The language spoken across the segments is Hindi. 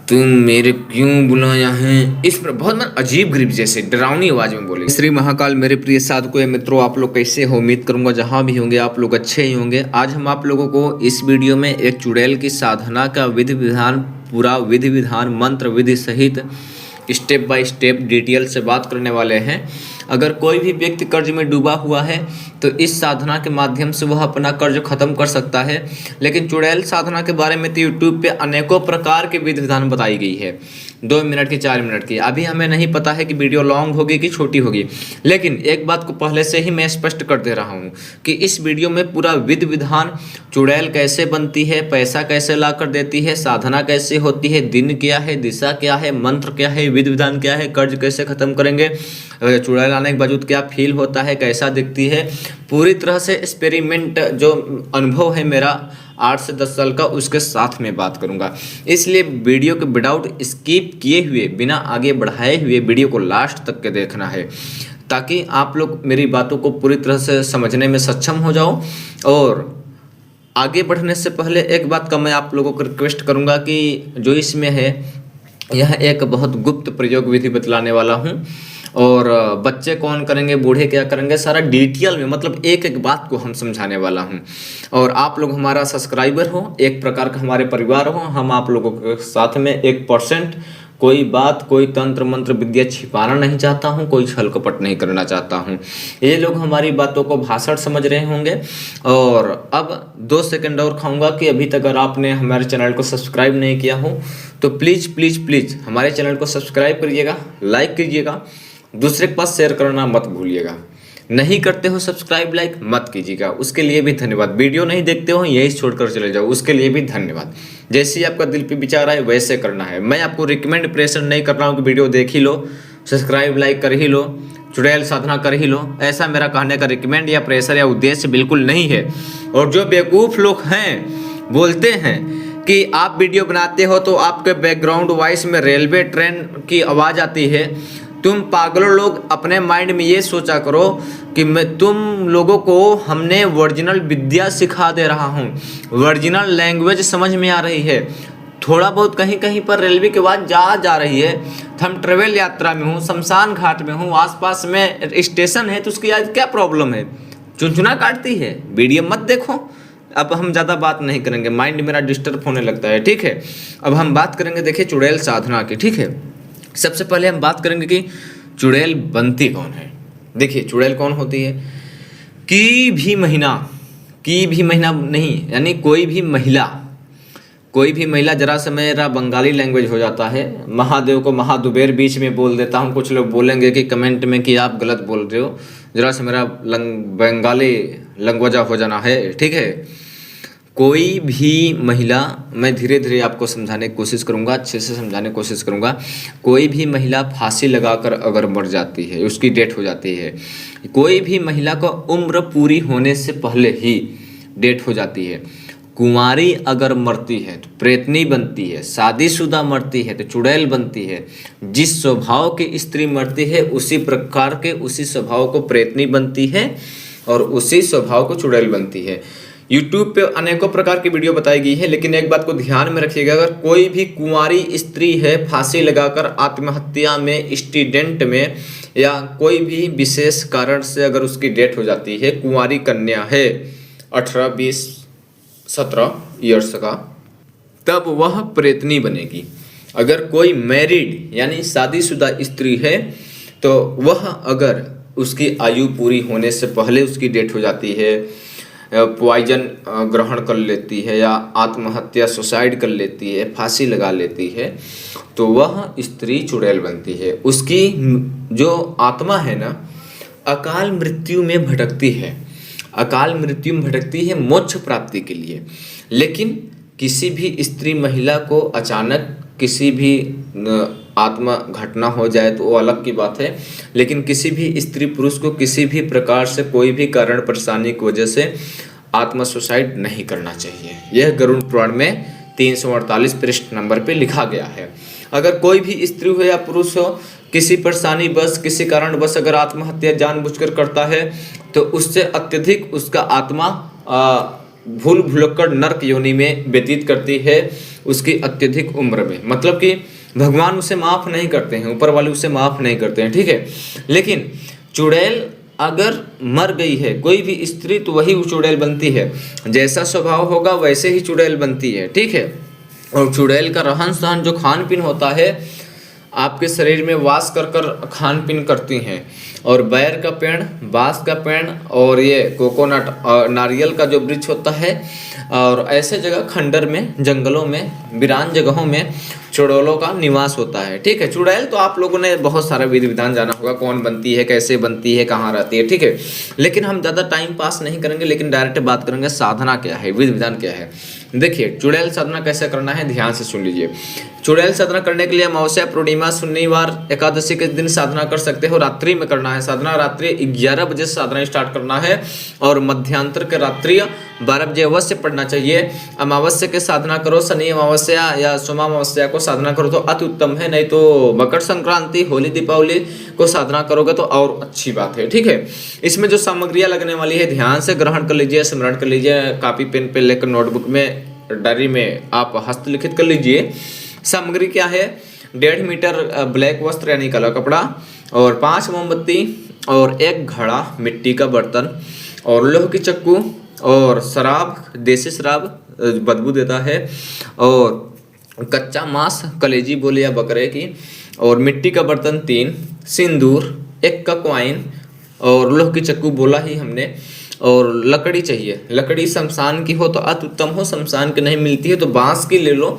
तुम मेरे क्यों बुलाया है? इस पर बहुत मन अजीब गरीब जैसे डरावनी आवाज में बोले। श्री महाकाल मेरे प्रिय साधकों मित्रों, आप लोग कैसे हो? उम्मीद करूंगा जहां भी होंगे आप लोग अच्छे ही होंगे। आज हम आप लोगों को इस वीडियो में एक चुड़ैल की साधना का विधि विधान, पूरा विधि विधान मंत्र विधि सहित स्टेप बाय स्टेप डिटेल से बात करने वाले हैं। अगर कोई भी व्यक्ति कर्ज में डूबा हुआ है तो इस साधना के माध्यम से वह अपना कर्ज खत्म कर सकता है। लेकिन चुड़ैल साधना के बारे में तो यूट्यूब पे अनेकों प्रकार के विधि विधान बताई गई है, 2 मिनट की 4 मिनट की। अभी हमें नहीं पता है कि वीडियो लॉन्ग होगी कि छोटी होगी, लेकिन एक बात को पहले से ही मैं स्पष्ट कर दे रहा हूँ कि इस वीडियो में पूरा विधि विधान, चुड़ैल कैसे बनती है, पैसा कैसे ला कर देती है, साधना कैसे होती है, दिन क्या है, दिशा क्या है, मंत्र क्या है, विधि विधान क्या है, कर्ज कैसे खत्म करेंगे, चुड़ैल आने के बावजूद क्या फील होता है, कैसा दिखती है, पूरी तरह से एक्सपेरिमेंट जो अनुभव है मेरा 8 से 10 साल का, उसके साथ में बात करूंगा। इसलिए वीडियो को विदाउट स्किप किए हुए, बिना आगे बढ़ाए हुए वीडियो को लास्ट तक के देखना है, ताकि आप लोग मेरी बातों को पूरी तरह से समझने में सक्षम हो जाओ। और आगे बढ़ने से पहले एक बात का मैं आप लोगों को रिक्वेस्ट करूंगा कि जो इसमें है, यह एक बहुत गुप्त प्रयोग विधि बतलाने वाला हूँ। और बच्चे कौन करेंगे, बूढ़े क्या करेंगे, सारा डिटेल में, मतलब एक एक बात को हम समझाने वाला हूं। और आप लोग हमारा सब्सक्राइबर हो, एक प्रकार का हमारे परिवार हो। हम आप लोगों के साथ में 1% कोई बात, कोई तंत्र मंत्र विद्या छिपाना नहीं चाहता हूं, कोई छल कपट नहीं करना चाहता हूं। ये लोग हमारी बातों को भाषण समझ रहे होंगे। और अब 2 सेकंड और खाऊंगा कि अभी तक अगर आपने हमारे चैनल को सब्सक्राइब नहीं किया हो तो प्लीज़ प्लीज़ प्लीज़ हमारे चैनल को सब्सक्राइब करिएगा, लाइक कीजिएगा, दूसरे के पास शेयर करना मत भूलिएगा। नहीं करते हो सब्सक्राइब लाइक मत कीजिएगा, उसके लिए भी धन्यवाद। वीडियो नहीं देखते हो यही छोड़कर चले जाओ, उसके लिए भी धन्यवाद। जैसे ही आपका दिल पे विचार आए वैसे करना है। मैं आपको रिकमेंड प्रेशर नहीं कर रहा हूँ कि वीडियो देख ही लो, सब्सक्राइब लाइक कर ही लो, चुड़ैल साधना कर ही लो। ऐसा मेरा कहने का रिकमेंड या प्रेशर या उद्देश्य बिल्कुल नहीं है। और जो बेवकूफ़ लोग हैं, बोलते हैं कि आप वीडियो बनाते हो तो आपके बैकग्राउंड वॉइस में रेलवे ट्रेन की आवाज़ आती है। तुम पागलों लोग अपने माइंड में ये सोचा करो कि तुम लोगों को हमने ओरिजिनल विद्या सिखा दे रहा हूँ, ओरिजिनल लैंग्वेज समझ में आ रही है। थोड़ा बहुत कहीं कहीं पर रेलवे की आवाज़ जा रही है, हम ट्रेवल यात्रा में हूँ, शमशान घाट में हूँ, आसपास में स्टेशन है, तो उसकी आज क्या प्रॉब्लम है? चुनचुना काटती है, वीडियो मत देखो। अब हम ज़्यादा बात नहीं करेंगे, माइंड मेरा डिस्टर्ब होने लगता है, ठीक है। अब हम बात करेंगे, देखिए, चुड़ैल साधना की, ठीक है। सबसे पहले हम बात करेंगे कि चुड़ैल बनती कौन है। देखिए, चुड़ैल कौन होती है? की भी महीना नहीं, यानी कोई भी महिला, जरा से मेरा बंगाली लैंग्वेज हो जाता है, महादेव को महादुबेर बीच में बोल देता हूँ। कुछ लोग बोलेंगे कि कमेंट में कि आप गलत बोल रहे हो, जरा से मेरा बंगाली लंगवजा हो जाना है, ठीक है। कोई भी महिला, मैं धीरे धीरे आपको समझाने की कोशिश करूंगा, अच्छे से समझाने की कोशिश करूंगा। कोई भी महिला फांसी लगाकर अगर मर जाती है, उसकी डेथ हो जाती है, कोई भी महिला को उम्र पूरी होने से पहले ही डेथ हो जाती है। कुंवारी अगर मरती है तो प्रेतनी बनती है, शादीशुदा मरती है तो चुड़ैल बनती है। जिस स्वभाव की स्त्री मरती है उसी प्रकार के, उसी स्वभाव को प्रेतनी बनती है और उसी स्वभाव को चुड़ैल बनती है। यूट्यूब पे अनेकों प्रकार की वीडियो बताई गई है, लेकिन एक बात को ध्यान में रखिएगा, अगर कोई भी कुंवारी स्त्री है, फांसी लगाकर आत्महत्या में, एक्सीडेंट में, या कोई भी विशेष कारण से अगर उसकी डेथ हो जाती है, कुंवारी कन्या है 18, 20, 17 ईयर्स का, तब वह प्रेतनी बनेगी। अगर कोई मैरिड यानी शादीशुदा स्त्री है तो वह, अगर उसकी आयु पूरी होने से पहले उसकी डेथ हो जाती है, पॉइजन ग्रहण कर लेती है, या आत्महत्या सुसाइड कर लेती है, फांसी लगा लेती है, तो वह स्त्री चुड़ैल बनती है। उसकी जो आत्मा है ना, अकाल मृत्यु में भटकती है, अकाल मृत्यु में भटकती है मोक्ष प्राप्ति के लिए। लेकिन किसी भी स्त्री महिला को अचानक किसी भी आत्मा घटना हो जाए तो वो अलग की बात है, लेकिन किसी भी स्त्री पुरुष को किसी भी प्रकार से, कोई भी कारण परेशानी की वजह से आत्मा सुसाइड नहीं करना चाहिए। यह गरुड़ पुराण में 348 पृष्ठ नंबर पे लिखा गया है। अगर कोई भी स्त्री हो या पुरुष हो, किसी परेशानी बस, किसी कारण बस अगर आत्महत्या जानबूझकर करता है तो उससे अत्यधिक उसका आत्मा भूल भुलक्कड़ नरक योनि में व्यतीत करती है उसकी अत्यधिक उम्र में। मतलब कि भगवान उसे माफ नहीं करते हैं, ऊपर वाले उसे माफ नहीं करते हैं, ठीक है। लेकिन चुड़ैल अगर मर गई है कोई भी स्त्री तो वही चुड़ैल बनती है, जैसा स्वभाव होगा वैसे ही चुड़ैल बनती है, ठीक है। और चुड़ैल का रहन सहन जो खान पीन होता है आपके शरीर में वास कर कर खान पीन करती हैं। और बैर का पेड़, बांस का पेड़ और ये कोकोनट और नारियल का जो वृक्ष होता है, और ऐसे जगह खंडर में, जंगलों में, वीरान जगहों में चुड़ैलों का निवास होता है, ठीक है। चुड़ैल तो आप लोगों ने बहुत सारा विधि विधान जाना होगा, कौन बनती है, कैसे बनती है, कहाँ रहती है, ठीक है। लेकिन हम ज़्यादा टाइम पास नहीं करेंगे, लेकिन डायरेक्ट बात करेंगे साधना क्या है, विधि विधान क्या है। देखिए चुड़ैल साधना कैसे करना है, ध्यान से सुन लीजिए। चुड़ैल साधना करने के लिए अमावस्या, पूर्णिमा, शनिवार, एकादशी के दिन साधना कर सकते हो। रात्रि में करना है साधना, रात्रि 11 बजे से साधना स्टार्ट करना है और मध्यांतर के रात्रि 12 बजे अवश्य पढ़ना चाहिए। अमावस्या के साधना करो, शनि अमावस्या या सोमावस्या को साधना करो तो अति उत्तम है, नहीं तो मकर संक्रांति, होली, दीपावली को साधना करोगे तो और अच्छी बात है, ठीक है। इसमें जो सामग्रियाँ लगने वाली है ध्यान से ग्रहण कर लीजिए, स्मरण कर लीजिए, कॉपी पेन पे लेकर नोटबुक में, डायरी में आप हस्तलिखित कर लीजिए। सामग्री क्या है, 1.5 मीटर ब्लैक वस्त्र यानी काला कपड़ा, और 5 मोमबत्ती और 1 घड़ा मिट्टी का बर्तन और लोह की चक्कू और शराब, देसी शराब बदबू देता है, और कच्चा मांस, कलेजी बोले या बकरे की, और मिट्टी का बर्तन 3, सिंदूर, 1 का कॉइन और लोह की चक्कू बोला ही हमने, और लकड़ी चाहिए। लकड़ी शमशान की हो तो अति उत्तम हो, शमशान की नहीं मिलती है तो बांस की ले लो,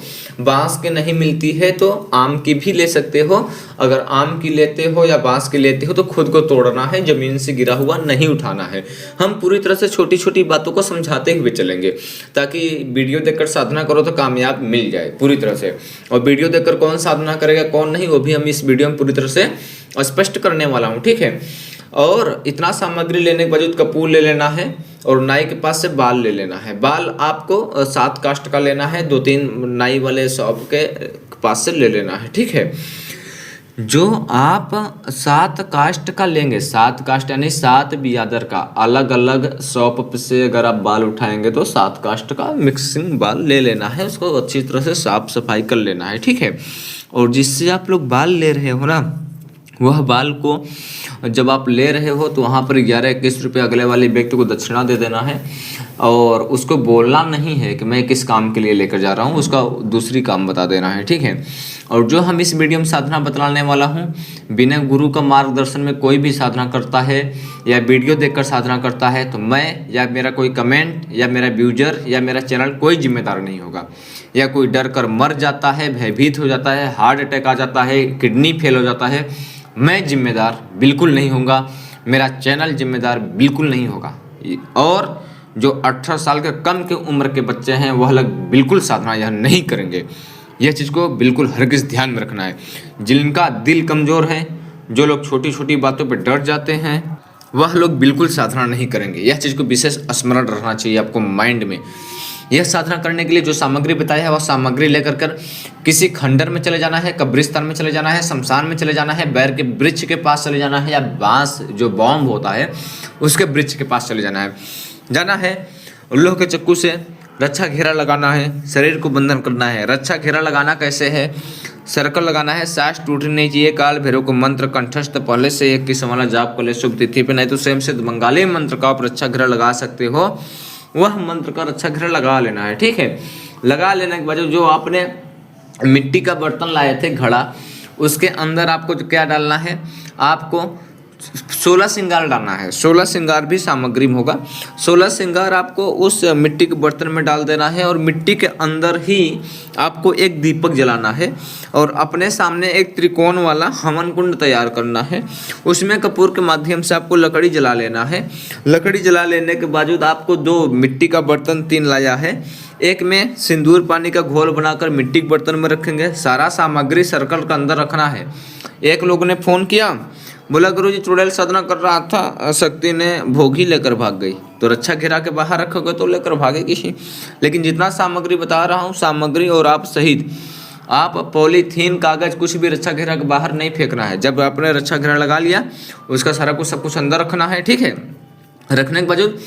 बांस की नहीं मिलती है तो आम की भी ले सकते हो। अगर आम की लेते हो या बांस की लेते हो तो खुद को तोड़ना है, जमीन से गिरा हुआ नहीं उठाना है। हम पूरी तरह से छोटी छोटी बातों को समझाते हुए चलेंगे ताकि वीडियो देखकर साधना करो तो कामयाब मिल जाए पूरी तरह से। और वीडियो देखकर कौन साधना करेगा कौन नहीं वो भी हम इस वीडियो में पूरी तरह से स्पष्ट करने वाला हूँ, ठीक है। और इतना सामग्री लेने के बाद कपूर ले लेना है और नाई के पास से बाल ले लेना है। बाल आपको 7 कास्ट का लेना है, 2-3 नाई वाले शॉप के पास से ले लेना है, ठीक है। जो आप 7 कास्ट का लेंगे, 7 कास्ट यानी 7 बियादर का, अलग अलग शॉप से अगर आप बाल उठाएंगे तो 7 कास्ट का मिक्सिंग बाल ले लेना है, उसको अच्छी तरह से साफ सफाई कर लेना है, ठीक है। और जिससे आप लोग बाल ले रहे हो ना, वह बाल को जब आप ले रहे हो तो वहाँ पर 11-21 रुपये अगले वाले व्यक्ति को दक्षिणा दे देना है, और उसको बोलना नहीं है कि मैं किस काम के लिए लेकर जा रहा हूँ, उसका दूसरी काम बता देना है, ठीक है। और जो हम इस वीडियो में साधना बतलाने वाला हूँ, बिना गुरु का मार्गदर्शन में कोई भी साधना करता है या वीडियो देखकर साधना करता है तो मैं या मेरा कोई कमेंट या मेरा व्यूजर या मेरा चैनल कोई जिम्मेदार नहीं होगा। या कोई डर कर मर जाता है, भयभीत हो जाता है, हार्ट अटैक आ जाता है, किडनी फेल हो जाता है, मैं जिम्मेदार बिल्कुल नहीं होगा, मेरा चैनल जिम्मेदार बिल्कुल नहीं होगा। और जो 18 साल के कम के उम्र के बच्चे हैं वह लोग बिल्कुल साधना यह नहीं करेंगे। यह चीज़ को बिल्कुल हरगिज़ ध्यान में रखना है। जिनका दिल कमज़ोर है, जो लोग छोटी छोटी बातों पर डर जाते हैं, वह लोग बिल्कुल साधना नहीं करेंगे। यह चीज़ को विशेष स्मरण रखना चाहिए आपको माइंड में। यह साधना करने के लिए जो सामग्री बताया है वह सामग्री लेकर कर किसी खंडर में चले जाना है, कब्रिस्तान में चले जाना है, शमशान में चले जाना है, बैर के वृक्ष के पास चले जाना है, या बांस जो बॉम्ब होता है उसके वृक्ष के पास चले जाना है। लोह के चक्कू से रक्षा घेरा लगाना है, शरीर को बंधन करना है। रक्षा घेरा लगाना कैसे है, सर्कल लगाना है, सांस टूटनी नहीं चाहिए। काल भैरव को मंत्र कंठस्थ पहले से 21 वाला जाप कर ले शुभ तिथि पे, नहीं तो स्वयं से बंगाली मंत्र का आप रक्षा घेरा लगा सकते हो, वह मंत्र का रक्षा घेरा लगा लेना है, ठीक है। लगा लेने के बाद जो आपने मिट्टी का बर्तन लाए थे घड़ा, उसके अंदर आपको क्या डालना है, आपको 16 श्रृंगार डालना है। 16 श्रृंगार भी सामग्री में होगा। 16 श्रृंगार आपको उस मिट्टी के बर्तन में डाल देना है, और मिट्टी के अंदर ही आपको एक दीपक जलाना है, और अपने सामने एक त्रिकोण वाला हवन कुंड तैयार करना है। उसमें कपूर के माध्यम से आपको लकड़ी जला लेना है। लकड़ी जला लेने के बावजूद आपको 2 मिट्टी का बर्तन 3 लाया है, एक में सिंदूर पानी का घोल बनाकर मिट्टी के बर्तन में रखेंगे। सारा सामग्री सर्कल के अंदर रखना है। एक लोग ने फ़ोन किया, बोला गुरुजी चुड़ैल साधना कर रहा था, शक्ति ने भोगी लेकर भाग गई। तो रक्षा घेरा के बाहर रखोगे तो लेकर भागेगी ही। लेकिन जितना सामग्री बता रहा हूँ, सामग्री और आप सहित आप पॉलीथीन, कागज कुछ भी रक्षा घेरा के बाहर नहीं फेंकना है। जब आपने रक्षा घेरा लगा लिया, उसका सारा कुछ सब कुछ अंदर रखना है, ठीक है। रखने के बावजूद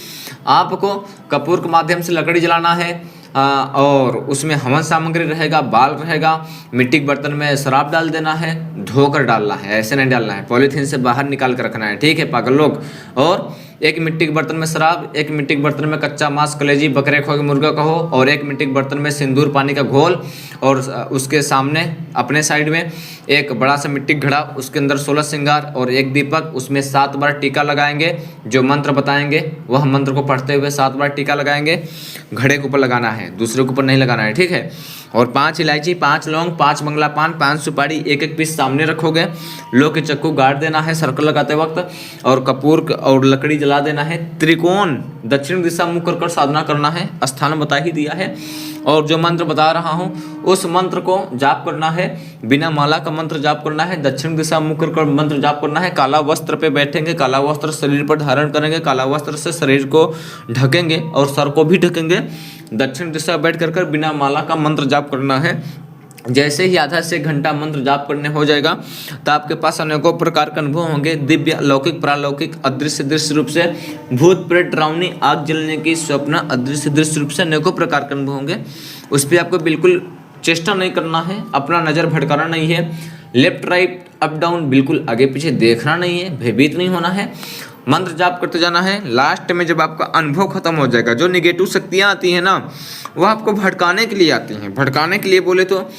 आपको कपूर के माध्यम से लकड़ी जलाना है। और उसमें हवन सामग्री रहेगा, बाल रहेगा, मिट्टी के बर्तन में शराब डाल देना है, धोकर डालना है, ऐसे नहीं डालना है, पॉलीथीन से बाहर निकाल कर रखना है, ठीक है पागल लोग। और एक मिट्टी के बर्तन में शराब, एक मिट्टी के बर्तन में कच्चा मांस, कलेजी, बकरे खो, मुर्गा कहो, और एक मिट्टी के बर्तन में सिंदूर पानी का घोल, और उसके सामने अपने साइड में एक बड़ा सा मिट्टी का घड़ा, उसके अंदर 16 श्रृंगार और एक दीपक, उसमें 7 बार टीका लगाएंगे। जो मंत्र बताएंगे वह मंत्र को पढ़ते हुए 7 बार टीका लगाएंगे। घड़े के ऊपर लगाना है, दूसरे के ऊपर नहीं लगाना है, ठीक है। और 5 इलायची, 5 लौंग, 5 मंगला पान, 5 सुपारी, एक एक पीस सामने रखोगे। लोहे के चक्कू गाड़ देना है सर्कल लगाते वक्त, और कपूर और लकड़ी जला देना है। त्रिकोण दक्षिण दिशा मुख कर साधना करना है, स्थान बता ही दिया है। और जो मंत्र बता रहा हूँ उस मंत्र को जाप करना है, बिना माला का मंत्र जाप करना है, दक्षिण दिशा मुख कर मंत्र जाप करना है। काला वस्त्र पे बैठेंगे, काला वस्त्र शरीर पर धारण करेंगे, काला वस्त्र से शरीर को ढकेंगे और सर को भी ढकेंगे। दक्षिण दिशा बैठ कर बिना माला का मंत्र जाप करना है। जैसे ही आधा से 1 घंटा मंत्र जाप करने हो जाएगा तो आपके पास अनेकों प्रकार के अनुभव होंगे, दिव्य, लौकिक, प्रालौकिक, अदृश्य दृश्य रूप से, भूत प्रेत, डरावनी, आग जलने की स्वप्न, अदृश्य दृश्य रूप से अनेकों प्रकार के अनुभव होंगे। उस पर आपको बिल्कुल चेष्टा नहीं करना है, अपना नज़र भटकाना नहीं है, लेफ्ट राइट अप डाउन बिल्कुल आगे पीछे देखना नहीं है, भयभीत नहीं होना है, मंत्र जाप करते जाना है। लास्ट में जब आपका अनुभव खत्म हो जाएगा, जो निगेटिव शक्तियाँ आती हैं ना वह आपको भटकाने के लिए आती हैं। भटकाने के लिए बोले तो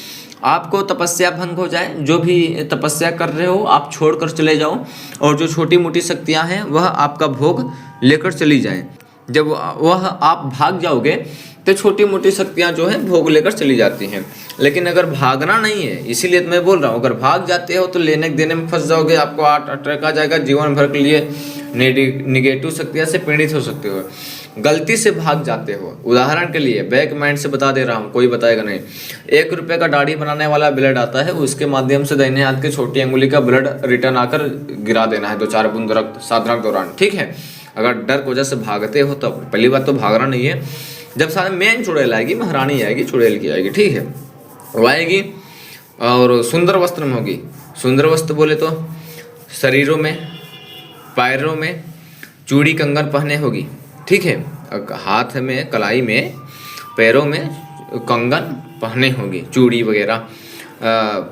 आपको तपस्या भंग हो जाए, जो भी तपस्या कर रहे हो आप छोड़कर चले जाओ, और जो छोटी मोटी शक्तियाँ हैं वह आपका भोग लेकर चली जाएं। जब वह आप भाग जाओगे तो छोटी मोटी शक्तियाँ जो है भोग लेकर चली जाती हैं। लेकिन अगर भागना नहीं है, इसीलिए तो मैं बोल रहा हूँ, अगर भाग जाते हो तो लेने देने में फंस जाओगे, आपको अटैक आ जाएगा, जीवन भर के लिए निगेटिव शक्तियाँ से पीड़ित हो सकते हो। गलती से भाग जाते हो, उदाहरण के लिए बैक माइंड से बता दे रहा हूँ, कोई बताएगा नहीं। 1 रुपये का दाढ़ी बनाने वाला ब्लड आता है, उसके माध्यम से दाहिने हाथ की छोटी अंगुली का ब्लड रिटर्न आकर गिरा देना है 2-4 बूंद रक्त साधना के दौरान, ठीक है। अगर डर की वजह से भागते हो तो पहली बात तो भागना नहीं है। जब साथ मेन चुड़ैल आएगी, महारानी आएगी, चुड़ैल की आएगी, ठीक है, वो आएगी और सुंदर वस्त्र में होगी। सुंदर वस्त्र बोले तो शरीरों में, पैरों में चूड़ी कंगन पहने होगी, ठीक है, हाथ में कलाई में, पैरों में कंगन पहने होगी, चूड़ी वगैरह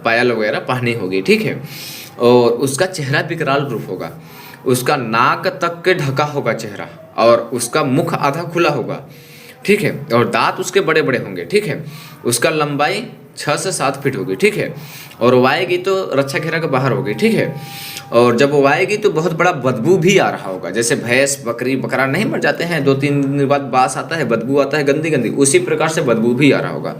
पायल वगैरह पहनी होगी, ठीक है। और उसका चेहरा विकराल रूप होगा, उसका नाक तक के ढका होगा चेहरा, और उसका मुख आधा खुला होगा, ठीक है, और दांत उसके बड़े बड़े होंगे, ठीक है। उसका लंबाई 6 से 7 फीट होगी, ठीक है। और वो आएगी तो रक्षा घेरा के बाहर होगी, ठीक है। और जब वो आएगी तो बहुत बड़ा बदबू भी आ रहा होगा, जैसे भैंस, बकरी, बकरा नहीं मर जाते हैं 2-3 दिन बाद बास आता है, बदबू आता है गंदी गंदी, उसी प्रकार से बदबू भी आ रहा होगा।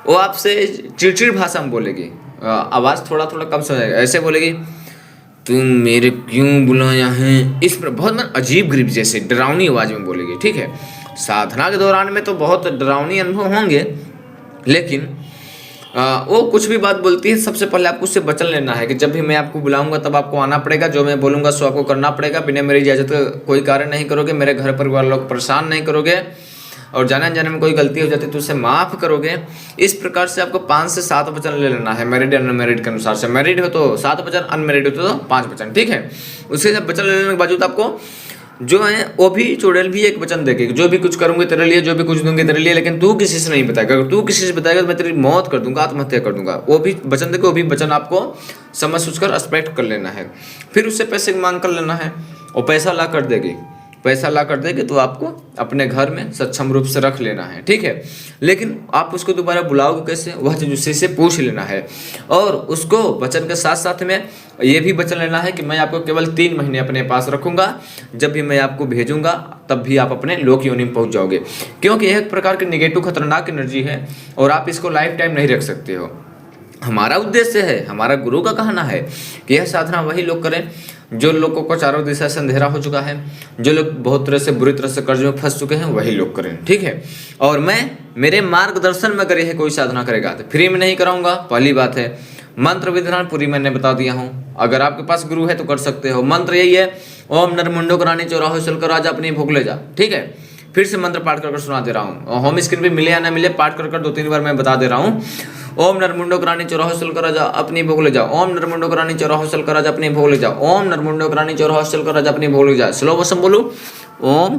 वो आपसे चिड़चिड़ भाषा में बोलेगी, आवाज़ थोड़ा थोड़ा कम सुनाएगा, ऐसे बोलेगी, तुम मेरे क्यों बुलाया है, इस पर बहुत अजीब गरीब जैसे डरावनी आवाज़ में बोलेगी, ठीक है। साधना के दौरान में तो बहुत डरावनी अनुभव होंगे, लेकिन वो कुछ भी बात बोलती है, सबसे पहले आपको उससे बचन लेना है कि जब भी मैं आपको बुलाऊंगा तब आपको आना पड़ेगा, जो मैं बोलूँगा सो आपको करना पड़ेगा, बिना मेरी इजाज़त का कोई कार्य नहीं करोगे, मेरे घर परिवार लोग परेशान नहीं करोगे, और जाने जाने में कोई गलती हो जाती तो उसे माफ़ करोगे। इस प्रकार से आपको 5 से 7 वचन ले लेना है, मैरिड अनमैरिड के अनुसार से। मैरिड हो तो 7 वचन, अनमैरिड हो तो 5 वचन, ठीक है। उससे जब वचन लेने के बावजूद आपको जो है वो भी चुड़ैल भी एक वचन देगी, जो भी कुछ करूंगी तेरे लिए, जो भी कुछ दूंगी तेरे लिए, लेकिन तू किसी से नहीं बताएगा, अगर तू किसी से बताएगा तो मैं तेरी मौत कर दूंगा, आत्महत्या कर दूंगा। वो भी वचन देके, वो भी वचन आपको समझ सोचकर एक्सपेक्ट कर लेना है। फिर उससे पैसे मांग कर लेना है, और पैसा ला कर देगी, पैसा ला कर देगी तो आपको अपने घर में सक्षम रूप से रख लेना है, ठीक है। लेकिन आप उसको दोबारा बुलाओगे कैसे, वह चीज़ उसी से पूछ लेना है। और उसको वचन के साथ साथ में ये भी वचन लेना है कि मैं आपको केवल 3 महीने अपने पास रखूंगा, जब भी मैं आपको भेजूंगा तब भी आप अपने लोक योनि में पहुंच जाओगे, क्योंकि यह एक प्रकार की नेगेटिव खतरनाक एनर्जी है और आप इसको लाइफ टाइम नहीं रख सकते हो। हमारा उद्देश्य है, हमारा गुरु का कहना है कि यह साधना वही लोग करें जो लोगों को चारों दिशा से अंधेरा हो चुका है, जो लोग बहुत तरह से बुरी तरह से कर्ज में फंस चुके हैं, वही लोग करें, ठीक है। और मैं मेरे मार्गदर्शन में अगर यह कोई साधना करेगा तो फ्री में नहीं कराऊंगा, पहली बात है। मंत्र विधान पूरी मैंने बता दिया हूँ, अगर आपके पास गुरु है तो कर सकते हो। मंत्र यही है, ओम नरमुंडो करानी चौराहो चलकर राजा अपनी भोग ले जा, ठीक है। फिर से मंत्र पाठ कर सुना दे रहा हूँ, होम स्क्रीन पे मिले या ना मिले पाठ कर 2-3 बार मैं बता दे रहा हूँ। ओम नरमुंडो करानी चौराहो चलकर राजा अपनी भोग ले जाओ, ओम नरमुंडो करानी चौराहो चलकर राजा अपनी भोग ले जाओ, ओम नरमुंडो करानी चौराहो चलकर राजा अपनी भोग ले जाओ। स्लो मोशन बोलूँ, ओम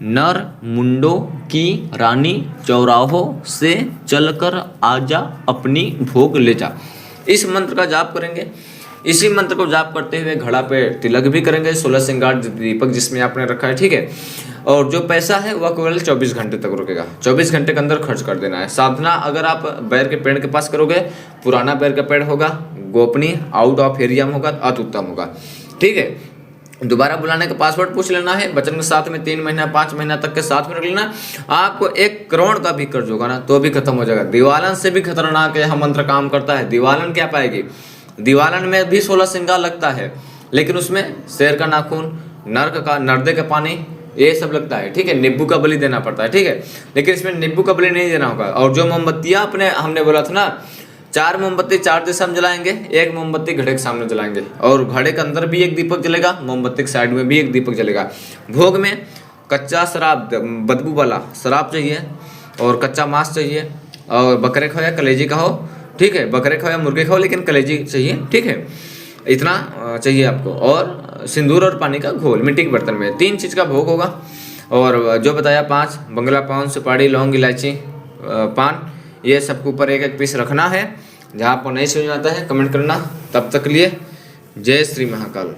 नर मुंडों की रानी चौराहों से चलकर आजा अपनी भोग ले जा। इस मंत्र का जाप करेंगे। इसी मंत्र को जाप करते हुए घड़ा पे तिलक भी करेंगे, 16 श्रृंगार दीपक जिसमें आपने रखा है, ठीक है। और जो पैसा है वह केवल 24 घंटे तक रुकेगा, 24 घंटे के अंदर खर्च कर देना है। साधना अगर आप बैर के पेड़ के पास करोगे, पुराना बैर का पेड़ होगा, गोपनीय, आउट ऑफ एरिया में होगा, अति उत्तम होगा, ठीक है। दोबारा बुलाने का पासवर्ड पूछ लेना है, वचन के साथ में 3 महीना 5 महीना तक के साथ में रख लेना। आपको 1 करोड़ का भी कर्ज होगा ना तो भी खत्म हो जाएगा। दिवालन से भी खतरनाक यह मंत्र काम करता है। दिवालन क्या पाएगी, दिवालन में भी 16 श्रृंगार लगता है, लेकिन उसमें शेर का नाखून, नर्क का, नर्दे का पानी, ये सब लगता है, ठीक है। नींबू का बलि देना पड़ता है, ठीक है, लेकिन इसमें नींबू का बलि नहीं देना होगा। और जो मोमबत्तियां अपने हमने बोला था ना, 4 मोमबत्ती 4 दिशा में जलाएंगे, 1 मोमबत्ती घड़े के सामने जलाएंगे, और घड़े के अंदर भी 1 दीपक जलेगा, मोमबत्ती के साइड में भी 1 दीपक जलेगा। भोग में कच्चा शराब, बदबू वाला शराब चाहिए, और कच्चा मांस चाहिए, और बकरे का हो या कलेजी का हो, ठीक है, बकरे का हो या मुर्गे का हो, लेकिन कलेजी चाहिए, ठीक है। इतना चाहिए आपको। और सिंदूर और पानी का घोल मिट्टी के बर्तन में, 3 चीज़ का भोग होगा। और जो बताया 5 बंगला पान, सुपारी, लौंग, इलायची, पान, ये सबके ऊपर 1-1 पीस रखना है। जहाँ आपको नहीं समझ में आता है कमेंट करना। तब तक लिए जय श्री महाकाल।